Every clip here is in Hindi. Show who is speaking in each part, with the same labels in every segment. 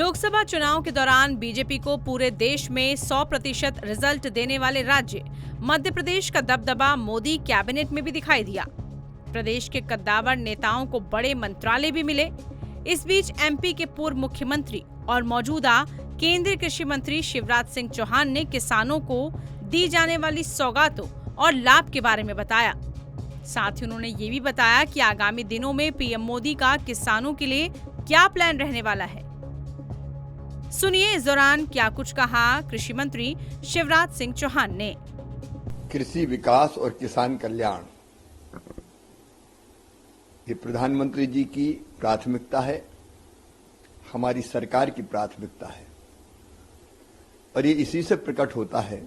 Speaker 1: लोकसभा चुनाव के दौरान बीजेपी को पूरे देश में 100% रिजल्ट देने वाले राज्य मध्य प्रदेश का दबदबा मोदी कैबिनेट में भी दिखाई दिया। प्रदेश के कद्दावर नेताओं को बड़े मंत्रालय भी मिले। इस बीच एमपी के पूर्व मुख्यमंत्री और मौजूदा केंद्रीय कृषि मंत्री शिवराज सिंह चौहान ने किसानों को दी जाने वाली सौगातों और लाभ के बारे में बताया। साथ ही उन्होंने ये भी बताया कि आगामी दिनों में पीएम मोदी का किसानों के लिए क्या प्लान रहने वाला है। सुनिए इस दौरान क्या कुछ कहा कृषि मंत्री शिवराज सिंह चौहान ने।
Speaker 2: कृषि विकास और किसान कल्याण ये प्रधानमंत्री जी की प्राथमिकता है, हमारी सरकार की प्राथमिकता है और ये इसी से प्रकट होता है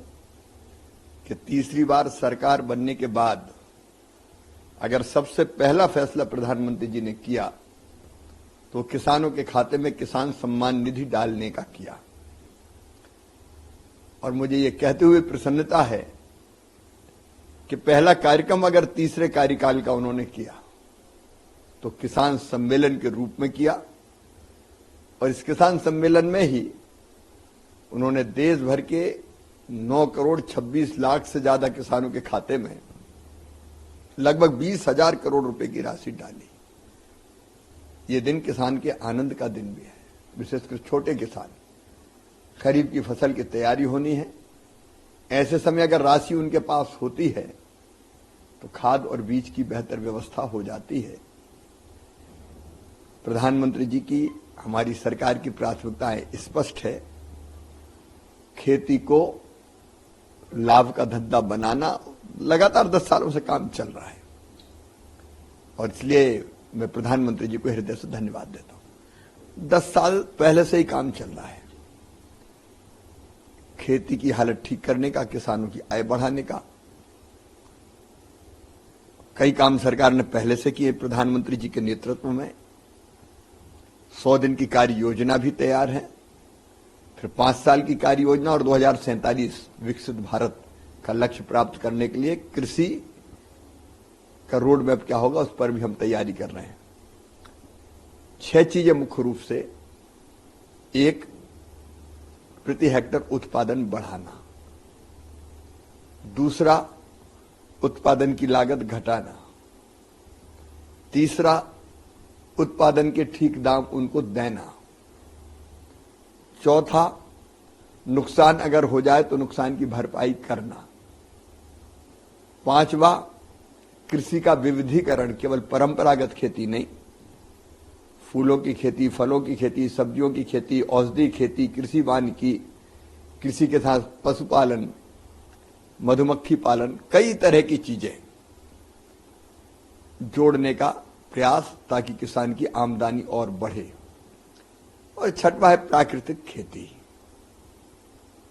Speaker 2: कि तीसरी बार सरकार बनने के बाद अगर सबसे पहला फैसला प्रधानमंत्री जी ने किया तो किसानों के खाते में किसान सम्मान निधि डालने का किया। और मुझे ये कहते हुए प्रसन्नता है कि पहला कार्यक्रम अगर तीसरे कार्यकाल का उन्होंने किया तो किसान सम्मेलन के रूप में किया और इस किसान सम्मेलन में ही उन्होंने देश भर के 9 करोड़ 26 लाख से ज्यादा किसानों के खाते में लगभग 20,000 करोड़ रुपए की राशि डाली। ये दिन किसान के आनंद का दिन भी है, विशेषकर छोटे किसान। खरीफ की फसल की तैयारी होनी है, ऐसे समय अगर राशि उनके पास होती है तो खाद और बीज की बेहतर व्यवस्था हो जाती है। प्रधानमंत्री जी की, हमारी सरकार की प्राथमिकताएं स्पष्ट है। खेती को लाभ का धंधा बनाना लगातार 10 सालों से काम चल रहा है और इसलिए मैं प्रधानमंत्री जी को हृदय से धन्यवाद देता हूं। 10 साल पहले से ही काम चल रहा है, खेती की हालत ठीक करने का, किसानों की आय बढ़ाने का। कई काम सरकार ने पहले से किए प्रधानमंत्री जी के नेतृत्व में। 100 दिन की कार्य योजना भी तैयार है, फिर 5 साल की कार्य योजना और 2047 विकसित भारत का लक्ष्य प्राप्त करने के लिए कृषि का रोड मैप क्या होगा उस पर भी हम तैयारी कर रहे हैं। 6 चीजें मुख्य रूप से। 1, प्रति हेक्टर उत्पादन बढ़ाना। 2, उत्पादन की लागत घटाना। 3, उत्पादन के ठीक दाम उनको देना। 4, नुकसान अगर हो जाए तो नुकसान की भरपाई करना। 5, कृषि का विविधीकरण, केवल परंपरागत खेती नहीं, फूलों की खेती, फलों की खेती, सब्जियों की खेती, औषधि खेती, कृषि वानिकी, कृषि के साथ पशुपालन, मधुमक्खी पालन, कई तरह की चीजें जोड़ने का प्रयास ताकि किसान की आमदनी और बढ़े। और 6वां है प्राकृतिक खेती,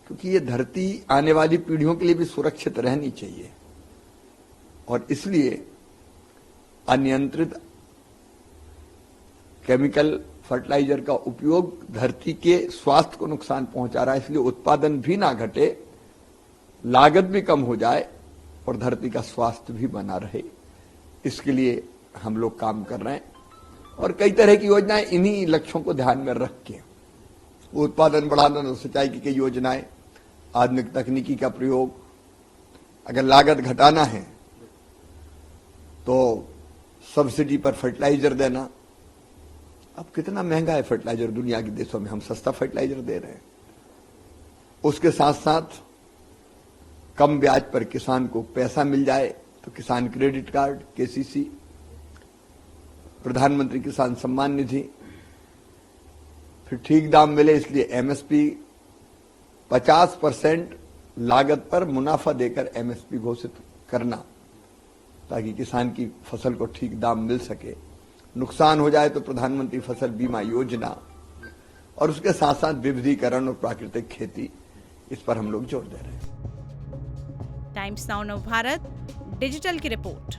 Speaker 2: क्योंकि ये धरती आने वाली पीढ़ियों के लिए भी सुरक्षित रहनी चाहिए और इसलिए अनियंत्रित केमिकल फर्टिलाइजर का उपयोग धरती के स्वास्थ्य को नुकसान पहुंचा रहा है। इसलिए उत्पादन भी ना घटे, लागत भी कम हो जाए और धरती का स्वास्थ्य भी बना रहे। इसके लिए हम लोग काम कर रहे हैं और कई तरह की योजनाएं इन्हीं लक्ष्यों को ध्यान में रख के, उत्पादन बढ़ाना, सिंचाई की कई योजनाएं, आधुनिक तकनीकी का प्रयोग, अगर लागत घटाना है तो सब्सिडी पर फर्टिलाइजर देना। अब कितना महंगा है फर्टिलाइजर दुनिया के देशों में, हम सस्ता फर्टिलाइजर दे रहे हैं। उसके साथ साथ कम ब्याज पर किसान को पैसा मिल जाए तो किसान क्रेडिट कार्ड, केसीसी, प्रधानमंत्री किसान सम्मान निधि, फिर ठीक दाम मिले इसलिए एमएसपी, 50% लागत पर मुनाफा देकर एमएसपी घोषित करना ताकि किसान की फसल को ठीक दाम मिल सके। नुकसान हो जाए तो प्रधानमंत्री फसल बीमा योजना और उसके साथ साथ विविधीकरण और प्राकृतिक खेती, इस पर हम लोग जोर दे रहे हैं।
Speaker 1: टाइम्स नाउ नव भारत डिजिटल की रिपोर्ट।